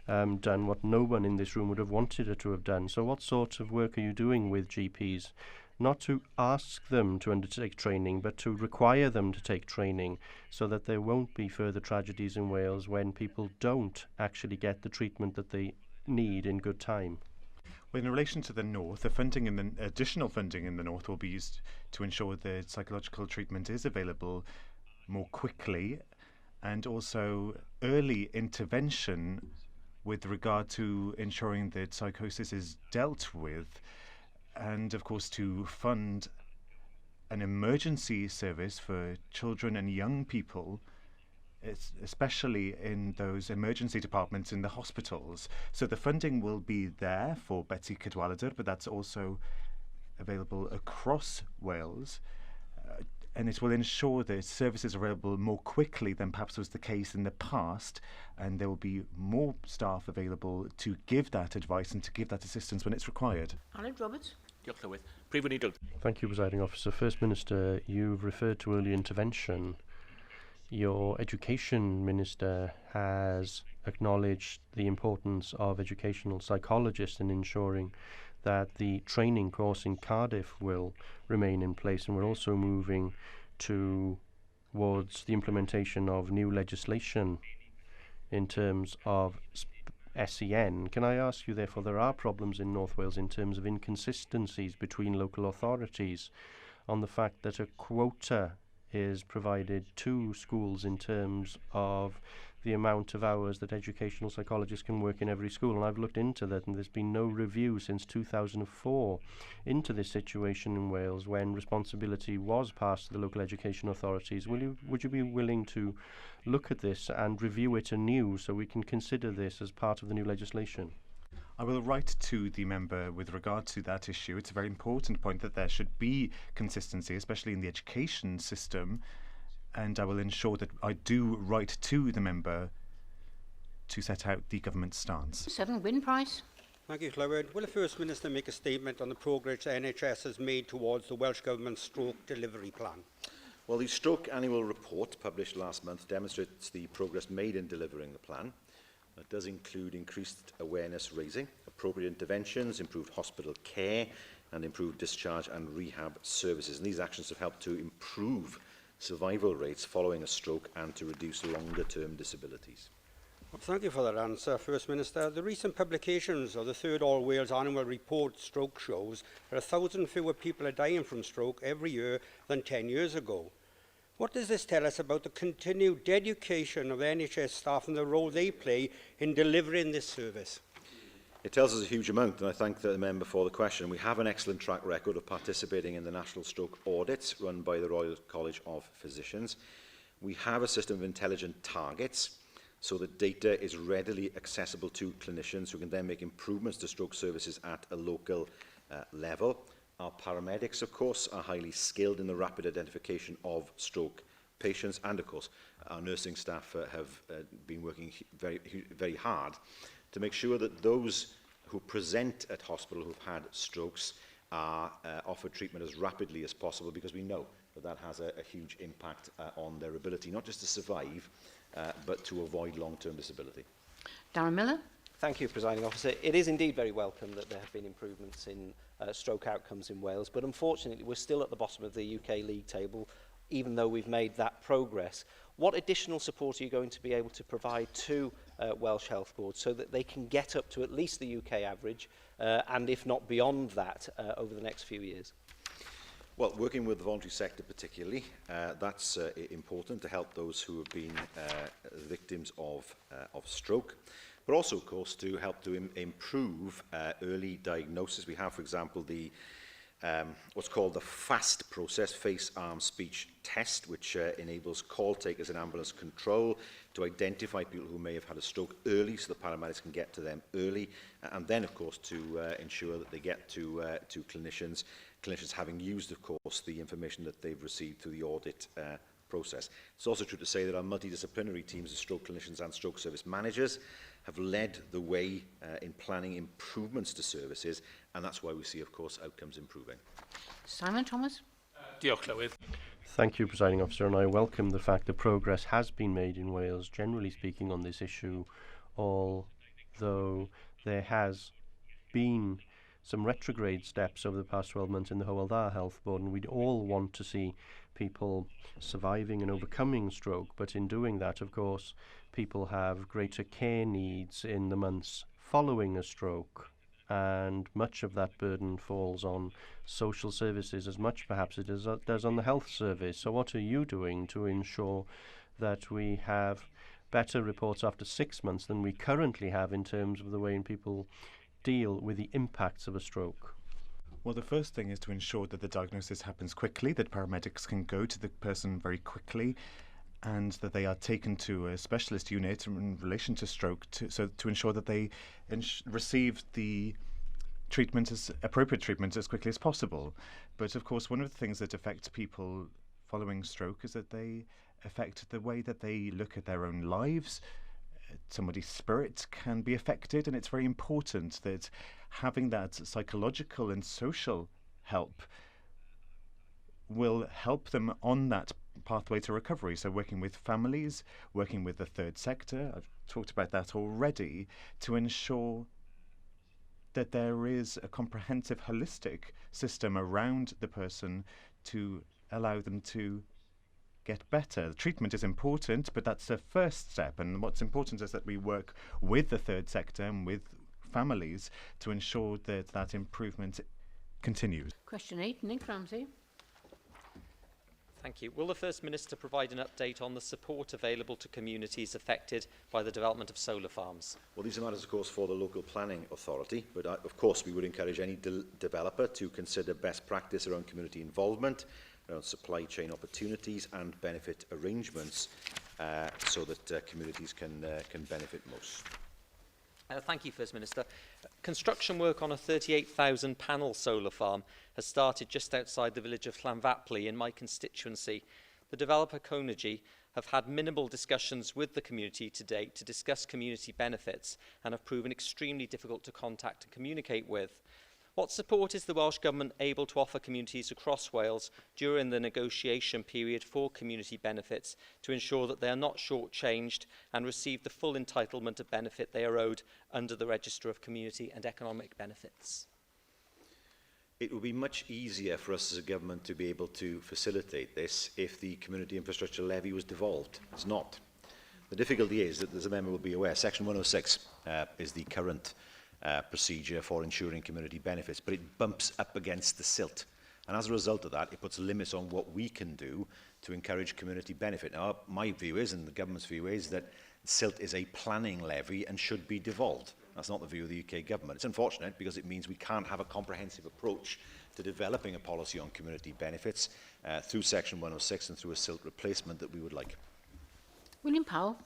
S14: done what no one in this room would have wanted her to have done. So what sort of work are you doing with GPs? Not to ask them to undertake training, but to require them to take training so that there won't be further tragedies in Wales when people don't actually get the treatment that they need in good time.
S15: Well, in relation to the North, the additional funding in the North will be used to ensure that psychological treatment is available more quickly, and also early intervention with regard to ensuring that psychosis is dealt with, and of course to fund an emergency service for children and young people, especially in those emergency departments in the hospitals. So the funding will be there for Betsy Cadwaladr, but that's also available across Wales. And it will ensure that services are available more quickly than perhaps was the case in the past, and there will be more staff available to give that advice and to give that assistance when it's required.
S1: Aled Roberts.
S14: Thank you, Presiding Officer. First Minister, you've referred to early intervention. Your Education Minister has acknowledged the importance of educational psychologists in ensuring that the training course in Cardiff will remain in place, and we're also moving towards the implementation of new legislation in terms of SEN. Can I ask you, therefore, there are problems in North Wales in terms of inconsistencies between local authorities on the fact that a quota is provided to schools in terms of the amount of hours that educational psychologists can work in every school, and I've looked into that, and there's been no review since 2004 into this situation in Wales when responsibility was passed to the local education authorities. Would you be willing to look at this and review it anew so we can consider this as part of the new legislation?
S15: I will write to the member with regard to that issue. It's a very important point that there should be consistency, especially in the education system, and I will ensure that I do write to the member to set out the government's stance.
S1: Seven Wyn Price.
S20: Thank you, Llywyd. Will the First Minister make a statement on the progress the NHS has made towards the Welsh Government's stroke delivery plan?
S3: Well, the stroke annual report published last month demonstrates the progress made in delivering the plan. It does include increased awareness raising, appropriate interventions, improved hospital care, and improved discharge and rehab services. And these actions have helped to improve survival rates following a stroke and to reduce longer-term disabilities.
S20: Well, thank you for that answer, First Minister. The recent publications of the Third All Wales Annual Report Stroke shows that 1,000 fewer people are dying from stroke every year than 10 years ago. What does this tell us about the continued dedication of NHS staff and the role they play in delivering this service?
S3: It tells us a huge amount, and I thank the member for the question. We have an excellent track record of participating in the National Stroke Audits run by the Royal College of Physicians. We have a system of intelligent targets so that data is readily accessible to clinicians who can then make improvements to stroke services at a local level. Our paramedics, of course, are highly skilled in the rapid identification of stroke patients, and of course our nursing staff have been working very hard to make sure that those who present at hospital who've had strokes are offered treatment as rapidly as possible, because we know that that has a huge impact on their ability not just to survive but to avoid long-term disability.
S1: Darren Miller.
S21: Thank you, Presiding Officer. It is indeed very welcome that there have been improvements in stroke outcomes in Wales, but unfortunately we're still at the bottom of the UK league table, even though we've made that progress. What additional support are you going to be able to provide to Welsh Health Boards so that they can get up to at least the UK average, and if not beyond that, over the next few years?
S3: Well, working with the voluntary sector particularly, that's important to help those who have been victims of stroke, but also, of course, to help to improve early diagnosis. We have, for example, the what's called the FAST process, face, arm, speech test, which enables call takers and ambulance control to identify people who may have had a stroke early so the paramedics can get to them early, and then, of course, to ensure that they get to clinicians having used, of course, the information that they've received through the audit process. It's also true to say that our multidisciplinary teams of stroke clinicians and stroke service managers have led the way in planning improvements to services, and that's why we see, of course, outcomes improving.
S1: Simon Thomas.
S14: Diolch, Llywydd. Thank you, Presiding Officer, and I welcome the fact that progress has been made in Wales, generally speaking, on this issue, although there has been some retrograde steps over the past 12 months in the Hywel Dda Health Board, and we'd all want to see people surviving and overcoming stroke, but in doing that, of course, people have greater care needs in the months following a stroke, and much of that burden falls on social services as much perhaps it does on the health service. So what are you doing to ensure that we have better reports after 6 months than we currently have in terms of the way in people deal with the impacts of a stroke?
S15: Well, the first thing is to ensure that the diagnosis happens quickly, that paramedics can go to the person very quickly, and that they are taken to a specialist unit in relation to stroke to ensure that they receive the appropriate treatment as quickly as possible. But of course, one of the things that affects people following stroke is that they affect the way that they look at their own lives. Somebody's spirit can be affected, and it's very important that having that psychological and social help will help them on that pathway to recovery. So working with families, working with the third sector, I've talked about that already, to ensure that there is a comprehensive, holistic system around the person to allow them to get better. The treatment is important, but that's the first step, and what's important is that we work with the third sector and with families to ensure that that improvement continues.
S1: Question 8, Nick Ramsey.
S22: Thank you. Will the First Minister provide an update on the support available to communities affected by the development of solar farms?
S3: Well, these are matters, of course, for the local planning authority, but of course we would encourage any developer to consider best practice around community involvement, around supply chain opportunities and benefit arrangements so that communities can benefit most.
S22: Thank you, First Minister. Construction work on a 38,000 panel solar farm has started just outside the village of Llanfapli in my constituency. The developer Conergy have had minimal discussions with the community to date to discuss community benefits and have proven extremely difficult to contact and communicate with. What support is the Welsh Government able to offer communities across Wales during the negotiation period for community benefits to ensure that they are not shortchanged and receive the full entitlement of benefit they are owed under the Register of Community and Economic Benefits?
S3: It would be much easier for us as a government to be able to facilitate this if the Community Infrastructure Levy was devolved. It's not. The difficulty is that, as a member will be aware, Section 106 is the current procedure for ensuring community benefits, but it bumps up against the silt. And as a result of that, it puts limits on what we can do to encourage community benefit. Now, my view is, and the government's view is, that silt is a planning levy and should be devolved. That's not the view of the UK government. It's unfortunate because it means we can't have a comprehensive approach to developing a policy on community benefits through Section 106 and through a silk replacement that we would like.
S1: William Powell.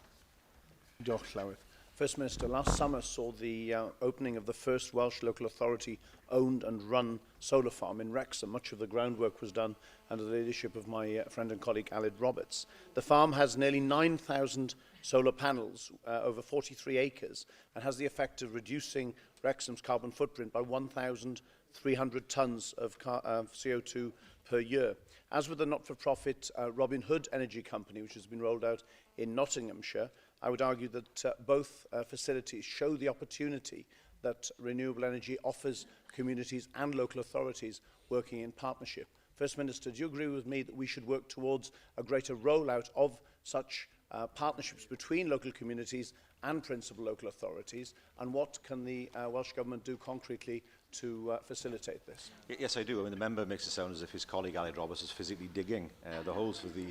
S2: Llawr. First Minister, last summer saw the opening of the first Welsh local authority owned and run solar farm in Wrexham. Much of the groundwork was done under the leadership of my friend and colleague Aled Roberts. The farm has nearly 9,000 solar panels over 43 acres and has the effect of reducing Wrexham's carbon footprint by 1,300 tonnes of CO2 per year. As with the not-for-profit Robin Hood Energy Company, which has been rolled out in Nottinghamshire, I would argue that both facilities show the opportunity that renewable energy offers communities and local authorities working in partnership. First Minister, do you agree with me that we should work towards a greater rollout of such partnerships between local communities and principal local authorities, and what can the Welsh Government do concretely to facilitate this?
S3: Yes, I do. I mean, the member makes it sound as if his colleague Aled Roberts is physically digging the holes for the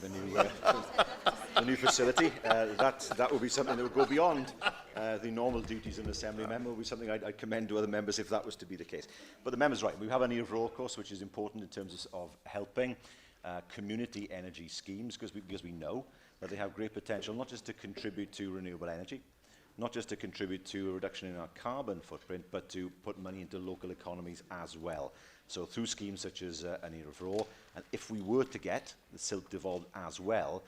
S3: new the new facility. That would be something that would go beyond the normal duties of an Assembly member. Would be something I'd commend to other members if that was to be the case. But the member's right. We have an ERFRO, of course, which is important in terms of helping community energy schemes, because we know that they have great potential not just to contribute to renewable energy, not just to contribute to a reduction in our carbon footprint, but to put money into local economies as well. So through schemes such as an ERFRO, and if we were to get the silk devolved as well,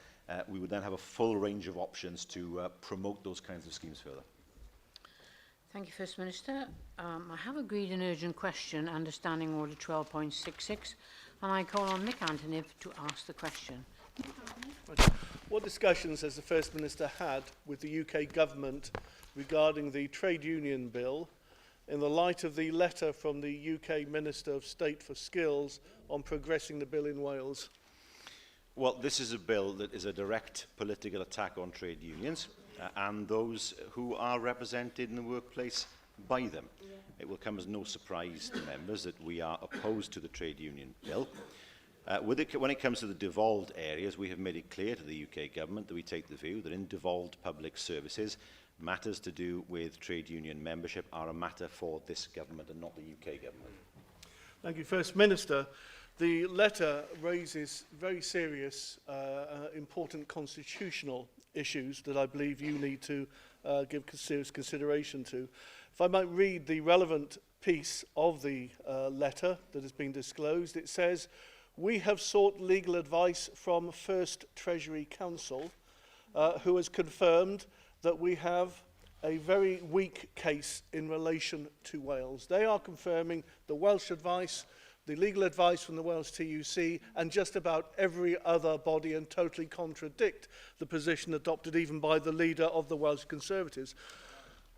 S3: we would then have a full range of options to promote those kinds of schemes further.
S1: Thank you, First Minister. I have agreed an urgent question under Standing Order 12.66, and I call on Nick Antony to ask the question.
S6: What discussions has the First Minister had with the UK Government regarding the trade union bill in the light of the letter from the UK Minister of State for Skills on progressing the bill in Wales?
S3: Well, this is a bill that is a direct political attack on trade unions and those who are represented in the workplace by them. Yeah. It will come as no surprise to members that we are opposed to the trade union bill. When it comes to the devolved areas, we have made it clear to the UK Government that we take the view that in devolved public services, matters to do with trade union membership are a matter for this Government and not the UK Government.
S6: Thank you, First Minister. The letter raises very serious, important constitutional issues that I believe you need to give serious consideration to. If I might read the relevant piece of the letter that has been disclosed, it says, "We have sought legal advice from First Treasury Counsel, who has confirmed that we have a very weak case in relation to Wales." They are confirming the Welsh advice, the legal advice from the Welsh TUC, and just about every other body, and totally contradict the position adopted even by the leader of the Welsh Conservatives.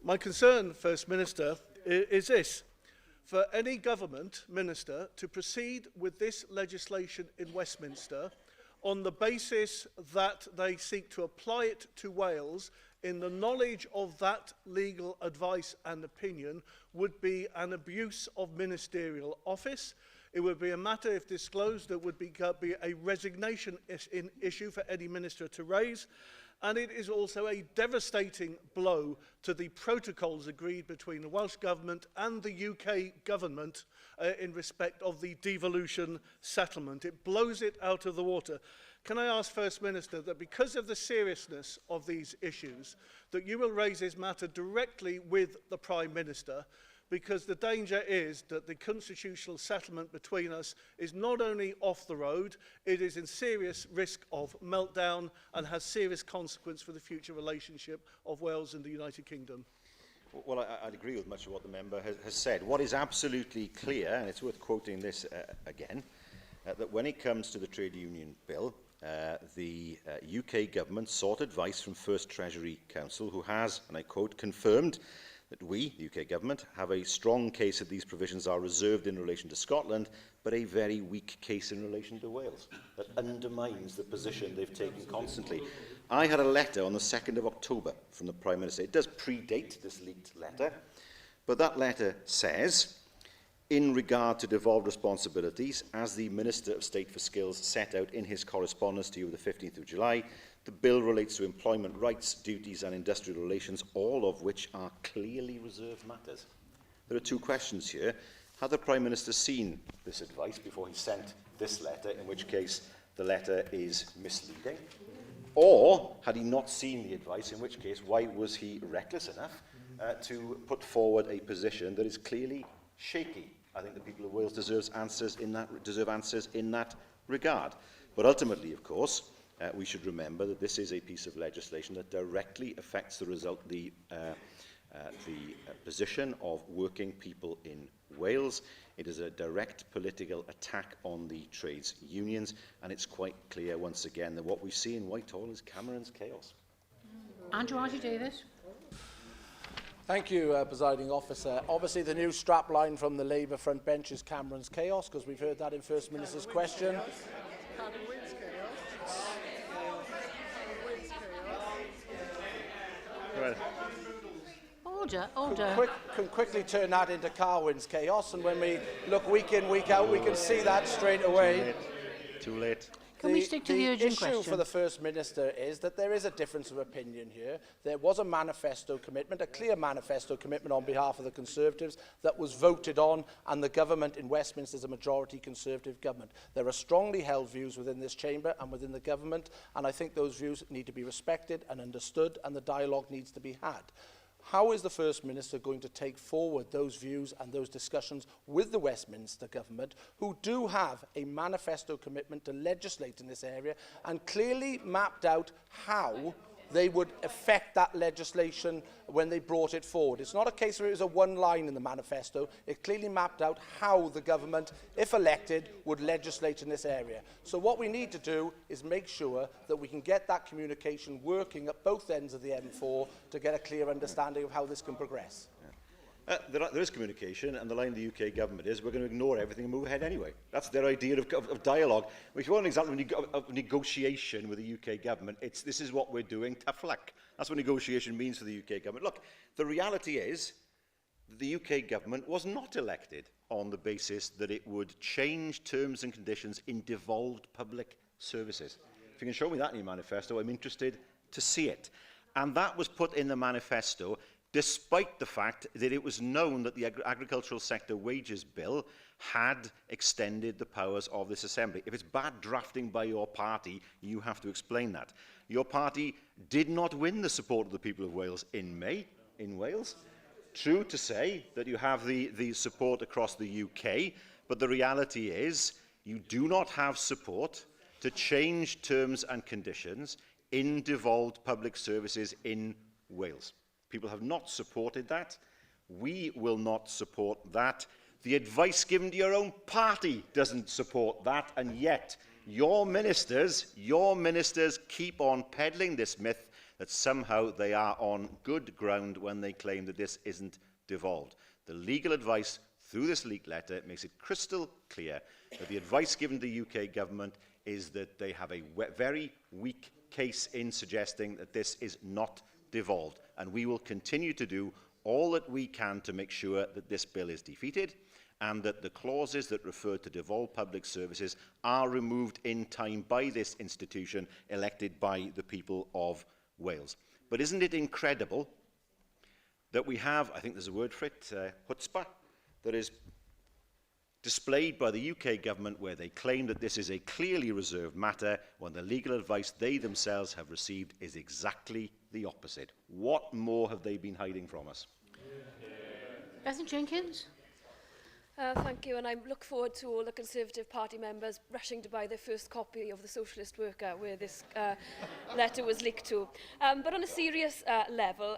S6: My concern, First Minister, is this. For any government minister to proceed with this legislation in Westminster on the basis that they seek to apply it to Wales in the knowledge of that legal advice and opinion would be an abuse of ministerial office. It would be a matter, if disclosed, that would be a resignation issue for any minister to raise. And it is also a devastating blow to the protocols agreed between the Welsh Government and the UK Government in respect of the devolution settlement. It blows it out of the water. Can I ask, First Minister, that because of the seriousness of these issues, that you will raise this matter directly with the Prime Minister, because the danger is that the constitutional settlement between us is not only off the road, it is in serious risk of meltdown and has serious consequence for the future relationship of Wales and the United Kingdom.
S3: Well, I'd agree with much of what the member has said. What is absolutely clear, and it's worth quoting this again, that when it comes to the trade union bill, the UK Government sought advice from First Treasury Counsel, who has, and I quote, confirmed that we, the UK Government, have a strong case that these provisions are reserved in relation to Scotland, but a very weak case in relation to Wales. That undermines the position they've taken constantly. I had a letter on the 2nd of October from the Prime Minister. It does predate this leaked letter, but that letter says, in regard to devolved responsibilities, as the Minister of State for Skills set out in his correspondence to you the 15th of July, The bill relates to employment rights, duties and industrial relations, all of which are clearly reserved matters. There are two questions here. Had the Prime Minister seen this advice before he sent this letter, in which case the letter is misleading? Or had he not seen the advice, in which case why was he reckless enough to put forward a position that is clearly shaky? I think the people of Wales deserve answers in that regard. But ultimately, of course, we should remember that this is a piece of legislation that directly affects the position of working people in Wales. It is a direct political attack on the trades unions, and it's quite clear once again that what we see in Whitehall is Cameron's chaos.
S1: Andrew Davis.
S5: Thank you, Presiding Officer. Obviously, the new strapline from the Labour front bench is Cameron's chaos, because we've heard that in First Minister's question.
S2: Right.
S1: Order.
S5: Can quickly turn that into Carwyn's chaos, and when we look week in, week out, we can see that straight away.
S2: Too late.
S1: Can we stick to the urgent question?
S5: The issue for the First Minister is that there is a difference of opinion here. There was a manifesto commitment, a clear manifesto commitment on behalf of the Conservatives that was voted on, and the government in Westminster is a majority Conservative government. There are strongly held views within this chamber and within the government, and I think those views need to be respected and understood, and the dialogue needs to be had. How is the First Minister going to take forward those views and those discussions with the Westminster government, who do have a manifesto commitment to legislate in this area and clearly mapped out how they would affect that legislation when they brought it forward? It's not a case where it was a one line in the manifesto. It clearly mapped out how the government, if elected, would legislate in this area. So what we need to do is make sure that we can get that communication working at both ends of the M4 to get a clear understanding of how this can progress.
S3: There is communication, and the line of the UK government is we're going to ignore everything and move ahead anyway. That's their idea of dialogue. If you want an example of negotiation with the UK government, this is what we're doing, tough luck. That's what negotiation means for the UK government. Look, the reality is the UK government was not elected on the basis that it would change terms and conditions in devolved public services. If you can show me that in your manifesto, I'm interested to see it. And that was put in the manifesto despite the fact that it was known that the Agricultural Sector Wages Bill had extended the powers of this Assembly. If it's bad drafting by your party, you have to explain that. Your party did not win the support of the people of Wales in May, in Wales. True to say that you have the support across the UK, but the reality is you do not have support to change terms and conditions in devolved public services in Wales. People have not supported that. We will not support that. The advice given to your own party doesn't support that, and yet your ministers keep on peddling this myth that somehow they are on good ground when they claim that this isn't devolved. The legal advice through this leaked letter makes it crystal clear that the advice given to the UK government is that they have a very weak case in suggesting that this is not devolved, and we will continue to do all that we can to make sure that this bill is defeated and that the clauses that refer to devolved public services are removed in time by this institution elected by the people of Wales. But isn't it incredible that we have, I think there's a word for it, chutzpah, that is displayed by the UK government, where they claim that this is a clearly reserved matter when the legal advice they themselves have received is exactly the opposite. What more have they been hiding from us?
S1: Bethan Jenkins.
S19: Thank you, and I look forward to all the Conservative Party members rushing to buy their first copy of the Socialist Worker, where this letter was leaked to. But on a serious level,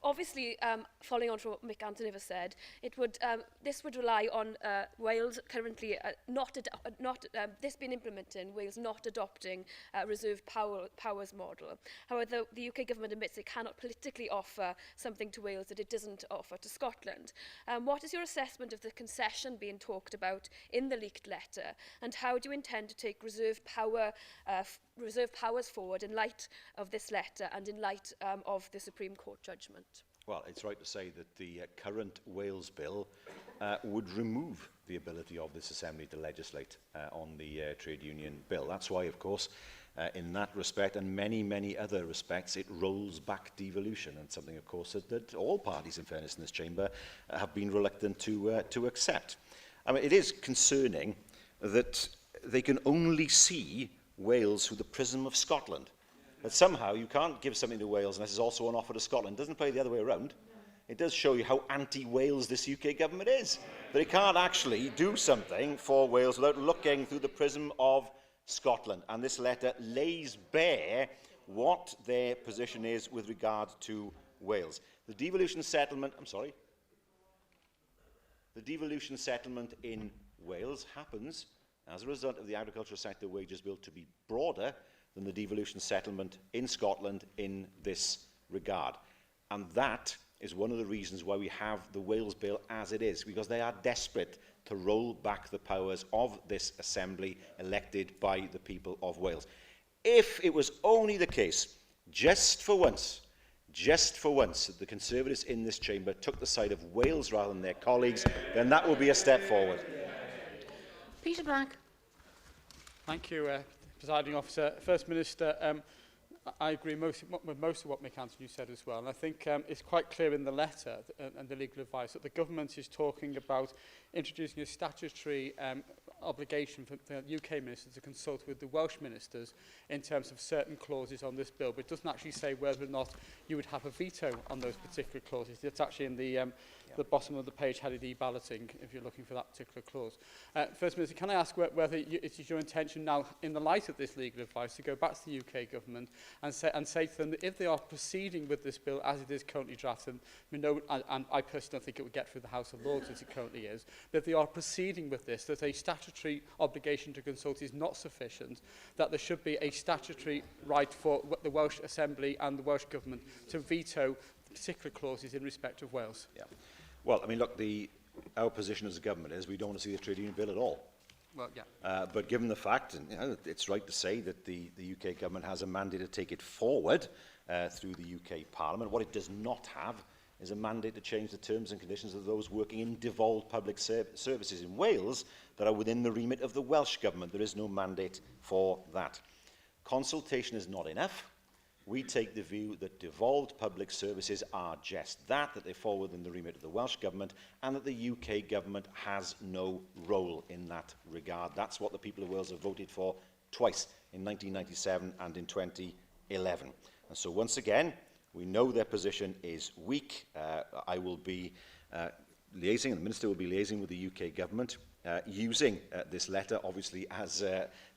S19: obviously, following on from what Mick Antonever said, this would rely on Wales currently this being implemented in Wales not adopting reserved powers model. However, the UK government admits it cannot politically offer something to Wales that it doesn't offer to Scotland. What is your assessment of the concession being talked about in the leaked letter, and how do you intend to take reserved powers forward in light of this letter and in light of the Supreme Court judgment?
S3: Well, it's right to say that the current Wales bill would remove the ability of this Assembly to legislate on the trade union bill. That's why, of course, in that respect, and many, many other respects, it rolls back devolution, and something, of course, that all parties, in fairness, in this chamber have been reluctant to accept. I mean, it is concerning that they can only see Wales through the prism of Scotland. That somehow you can't give something to Wales unless it's also an offer to Scotland. It doesn't play the other way around. It does show you how anti-Wales this UK government is. That it can't actually do something for Wales without looking through the prism of Scotland. And this letter lays bare what their position is with regard to Wales. The devolution settlement, the devolution settlement in Wales happens as a result of the agricultural sector wages bill to be broader than the devolution settlement in Scotland in this regard. And that is one of the reasons why we have the Wales bill as it is, because they are desperate to roll back the powers of this assembly elected by the people of Wales. If it was only the case, just for once, that the Conservatives in this chamber took the side of Wales rather than their colleagues, then that would be a step forward.
S1: Peter Black.
S16: Thank you, Presiding Officer. First Minister, I agree with most of what Mick Anthony said as well, and I think it's quite clear in the letter and the legal advice that the government is talking about introducing a statutory obligation for the UK ministers to consult with the Welsh Ministers in terms of certain clauses on this bill, but it doesn't actually say whether or not you would have a veto on those particular clauses. It's actually in the bottom of the page headed e-balloting, if you're looking for that particular clause. First Minister, can I ask whether it is your intention now, in the light of this legal advice, to go back to the UK government and say to them that if they are proceeding with this bill as it is currently drafted, and I personally don't think it would get through the House of Lords as it currently is, that if they are proceeding with this, that a statutory obligation to consult is not sufficient, that there should be a statutory right for the Welsh Assembly and the Welsh Government to veto particular clauses in respect of Wales?
S3: Yeah. Well, I mean, look, our position as a government is we don't want to see the trade union bill at all.
S16: Well, yeah.
S3: But given the fact, and it's right to say that the UK government has a mandate to take it forward through the UK Parliament, what it does not have is a mandate to change the terms and conditions of those working in devolved public services in Wales that are within the remit of the Welsh Government. There is no mandate for that. Consultation is not enough. We take the view that devolved public services are just that they fall within the remit of the Welsh Government, and that the UK Government has no role in that regard. That's what the people of Wales have voted for twice, in 1997 and in 2011. And so once again, we know their position is weak. I will be liaising, and the Minister will be liaising with the UK Government, using this letter, obviously, as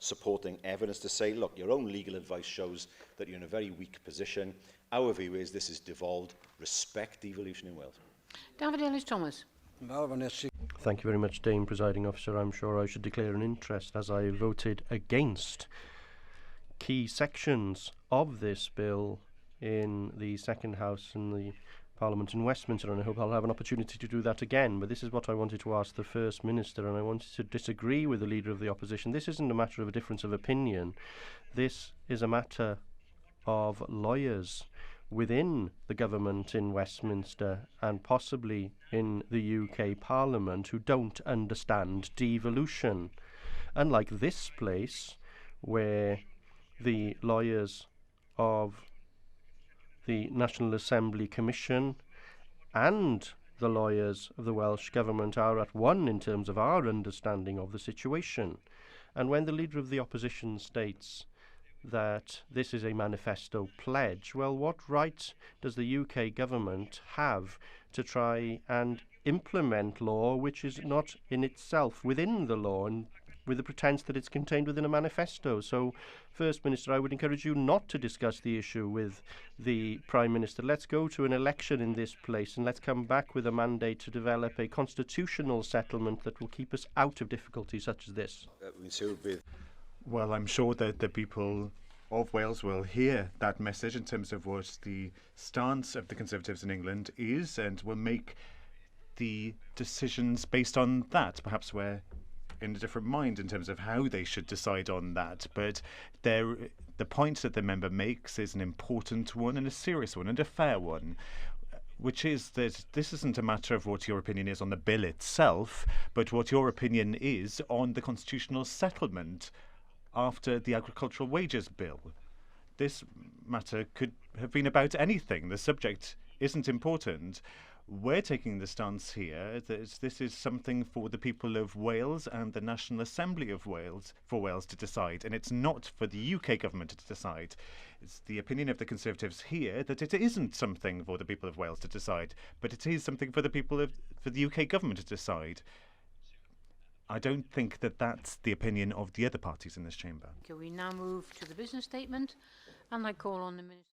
S3: supporting evidence to say, look, your own legal advice shows that you're in a very weak position. Our view is this is devolved. Respect devolution in Wales.
S1: David Ellis-Thomas.
S14: Thank you very much, Dame Presiding Officer. I'm sure I should declare an interest as I voted against key sections of this bill in the second House in the Parliament in Westminster, and I hope I'll have an opportunity to do that again. But this is what I wanted to ask the First Minister, and I wanted to disagree with the Leader of the Opposition. This isn't a matter of a difference of opinion. This is a matter of lawyers within the government in Westminster and possibly in the UK Parliament who don't understand devolution. Unlike this place, where the lawyers of the National Assembly Commission and the lawyers of the Welsh Government are at one in terms of our understanding of the situation. And when the Leader of the Opposition states that this is a manifesto pledge, well, what right does the UK Government have to try and implement law which is not in itself within the law, and with the pretense that it's contained within a manifesto? So, First Minister, I would encourage you not to discuss the issue with the Prime Minister. Let's go to an election in this place, and let's come back with a mandate to develop a constitutional settlement that will keep us out of difficulties such as this.
S15: Well, I'm sure that the people of Wales will hear that message in terms of what the stance of the Conservatives in England is, and will make the decisions based on that. Perhaps we're in a different mind in terms of how they should decide on that, but the point that the member makes is an important one and a serious one and a fair one, which is that this isn't a matter of what your opinion is on the bill itself, but what your opinion is on the constitutional settlement after the Agricultural Wages Bill. This matter could have been about anything. The subject isn't important. We're taking the stance here that this is something for the people of Wales and the National Assembly of Wales, for Wales to decide, and it's not for the UK government to decide. It's the opinion of the Conservatives here that it isn't something for the people of Wales to decide, but it is something for the UK government to decide. I don't think that that's the opinion of the other parties in this chamber.
S1: Okay, we now move to the business statement, and I call on the Minister.